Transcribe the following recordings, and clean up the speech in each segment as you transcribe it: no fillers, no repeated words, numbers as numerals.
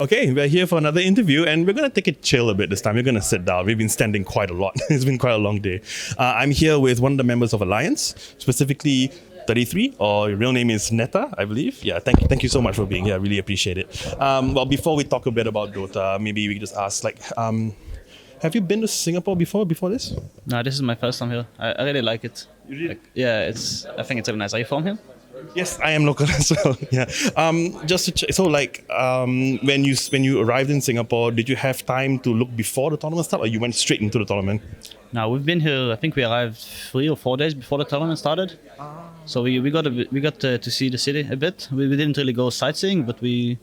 Okay, we're here for another interview and we're going to take it chill a bit this time. We're going to sit down. We've been standing quite a lot. It's been quite a long day. I'm here with one of the members of Alliance, specifically 33, or your real name is Netta, I believe. Yeah, thank you so much for being here. I really appreciate it. Well, before we talk a bit about Dota, maybe we could just ask, have you been to Singapore before this? No, this is my first time here. I really like it. You really? I think it's really nice. Are you from here? Yes, I am local as well. Yeah. Just to check, so when you arrived in Singapore, did you have time to look before the tournament started, or you went straight into the tournament? No, we've been here. I think we arrived 3 or 4 days before the tournament started. So we got to see the city a bit. We didn't really go sightseeing, but we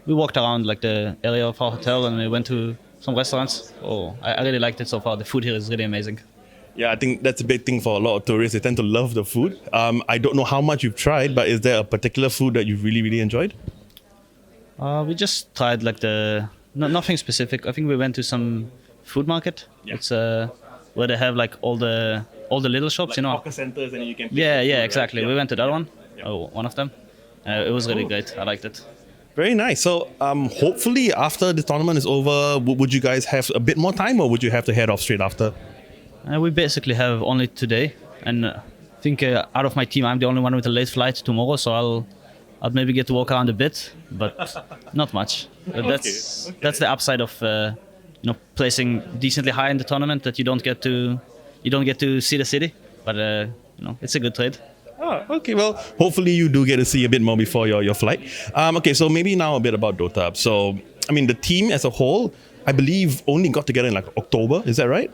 walked around like the area of our hotel and we went to some restaurants. Oh, I really liked it so far. The food here is really amazing. Yeah, I think that's a big thing for a lot of tourists. They tend to love the food. I don't know how much you've tried, but is there a particular food that you've really, really enjoyed? We just tried nothing specific. I think we went to some food market. Yeah. It's where they have like all the little shops, Like hawker centers, and you can. Yeah, pick up food, exactly. right? We went to that one. Yeah. One of them. It was really great. I liked it. Very nice. So, hopefully, after the tournament is over, would you guys have a bit more time, or would you have to head off straight after? We basically have only today, and I think out of my team, I'm the only one with a late flight tomorrow, so I'll maybe get to walk around a bit, but not much. But that's the upside of placing decently high in the tournament, that you don't get to see the city, but it's a good trade. Oh, okay. Well, hopefully you do get to see a bit more before your flight. Okay, so maybe now a bit about Dota. So, I mean, the team as a whole, I believe, only got together in like October. Is that right?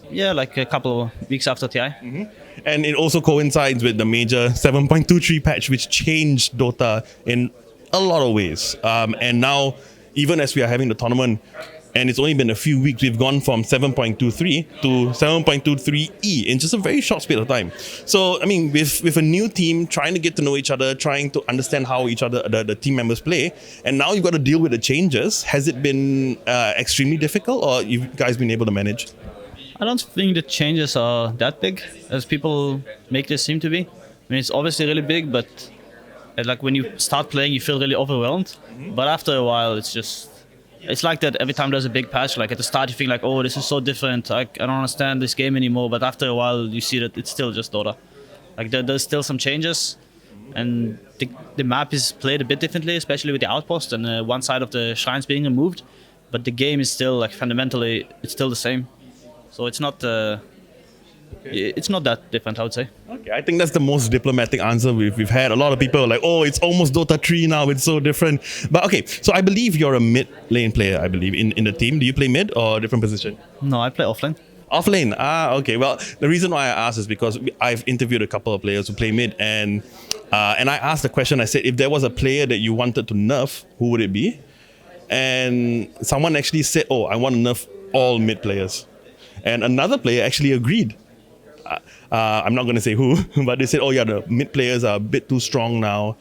Yeah, like a couple of weeks after TI. Mm-hmm. And it also coincides with the major 7.23 patch, which changed Dota in a lot of ways. And now, even as we are having the tournament, and it's only been a few weeks, we've gone from 7.23 to 7.23E in just a very short space of time. So, I mean, with a new team, trying to get to know each other, trying to understand how each other, the team members play, and now you've got to deal with the changes. Has it been extremely difficult, or you guys been able to manage? I don't think the changes are that big as people make this seem to be. I mean, it's obviously really big, but like when you start playing, you feel really overwhelmed. Mm-hmm. But after a while, it's like that every time there's a big patch. Like at the start, you think like, oh, this is so different. I don't understand this game anymore. But after a while, you see that it's still just Dota. Like there's still some changes, and the map is played a bit differently, especially with the outpost and one side of the shrines being removed. But the game is still like fundamentally, it's still the same. So it's not that different, I would say. Okay, I think that's the most diplomatic answer we've had. A lot of people are like, oh, it's almost Dota 3 now, it's so different. But okay, so I believe you're a mid lane player, I believe, in the team. Do you play mid or a different position? No, I play offlane. Offlane, okay. Well, the reason why I asked is because I've interviewed a couple of players who play mid, and I asked the question, I said, if there was a player that you wanted to nerf, who would it be? And someone actually said, oh, I want to nerf all mid players. And another player actually agreed. I'm not going to say who, but they said, oh yeah, the mid players are a bit too strong now.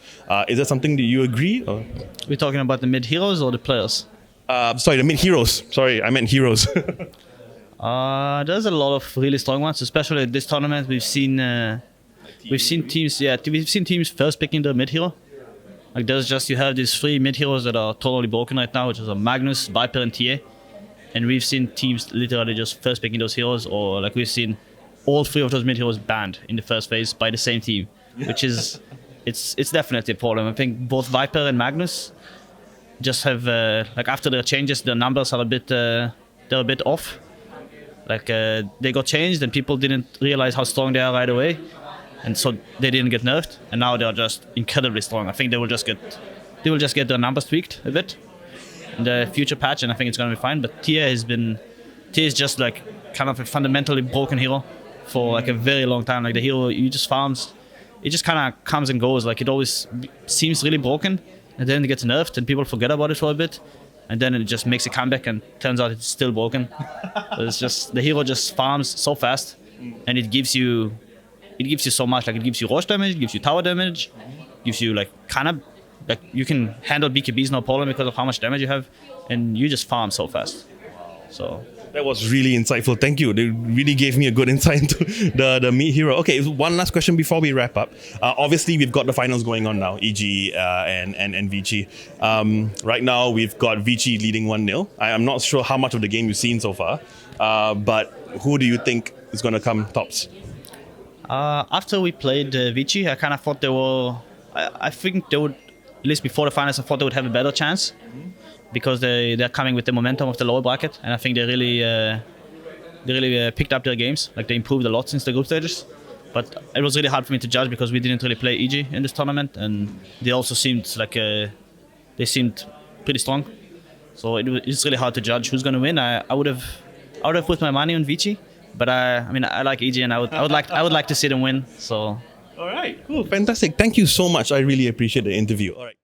Is that something that you agree? Or? We're talking about the mid heroes or the players? Sorry, the mid heroes. Sorry, I meant heroes. There's a lot of really strong ones, especially at this tournament. We've seen teams first picking the mid hero. Like you have these 3 mid heroes that are totally broken right now, which is Magnus, Viper, and TA. And we've seen teams literally just first picking those heroes, or like we've seen all 3 of those mid heroes banned in the first phase by the same team, which is it's definitely a problem. I think both Viper and Magnus just have after their changes, their numbers are they're a bit off. Like they got changed and people didn't realize how strong they are right away, and so they didn't get nerfed. And now they are just incredibly strong. I think they will just get their numbers tweaked a bit in the future patch, and I think it's going to be fine. But Tia is just like kind of a fundamentally broken hero for like a very long time. Like the hero you just farms, it just kind of comes and goes. Like it always seems really broken, and then it gets nerfed, and people forget about it for a bit, and then it just makes a comeback, and turns out it's still broken. It's just the hero just farms so fast, and it gives you so much. Like it gives you rush damage, it gives you tower damage, gives you like kind of. Like you can handle BKBs no problem because of how much damage you have, and you just farm so fast. So That was really insightful. Thank you. They really gave me a good insight into the Meat Hero. Okay, one last question before we wrap up. Obviously, we've got the finals going on now, EG and Vici. Right now, we've got Vici leading 1-0. I'm not sure how much of the game you've seen so far, but who do you think is going to come tops? After we played Vici, I kind of thought they were. I think they would, at least before the finals, I thought they would have a better chance because they're coming with the momentum of the lower bracket, and I think they really picked up their games. Like they improved a lot since the group stages. But it was really hard for me to judge because we didn't really play EG in this tournament, and they also seemed like they seemed pretty strong. So it's really hard to judge who's going to win. I would have put my money on Vici, but I mean I like EG, and I would like to see them win. So. All right, cool, fantastic. Thank you so much. I really appreciate the interview. All right.